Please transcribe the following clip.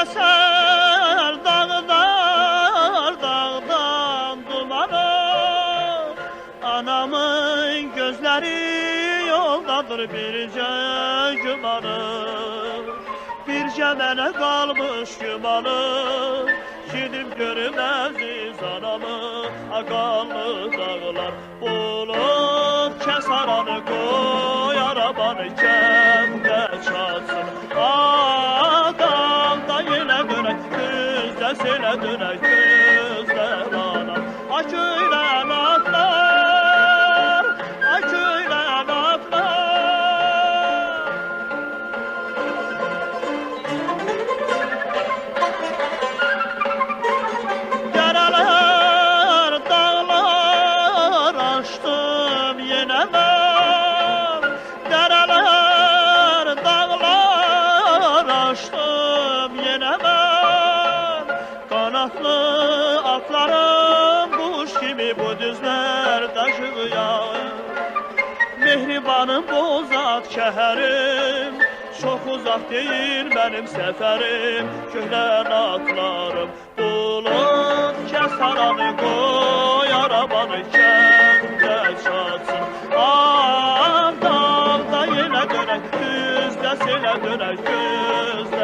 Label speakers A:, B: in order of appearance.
A: eser dağdan dumanı. Anamın gözleri yoldadır birce gümanı. Birce mənə qalmış gümanı. Gidip görüm əziz anamı. Aqallı dağlar bulub kəsaranı qoy arabanı kəndə çalsın. Dağda yenə dönək düzdə selə dönək düzlər anam. Aköylə atlar, aköylə atlar. Atlarım kuş gibi bu düzlerde şığıyam. Mehribanım bozat kəhərim, çok uzak değil benim səfərim. Köhlən atlarım bulub kəsaranı qoy arabanı kəndə çalsın. Dağda yenə dönək düzdə selə dönək göz.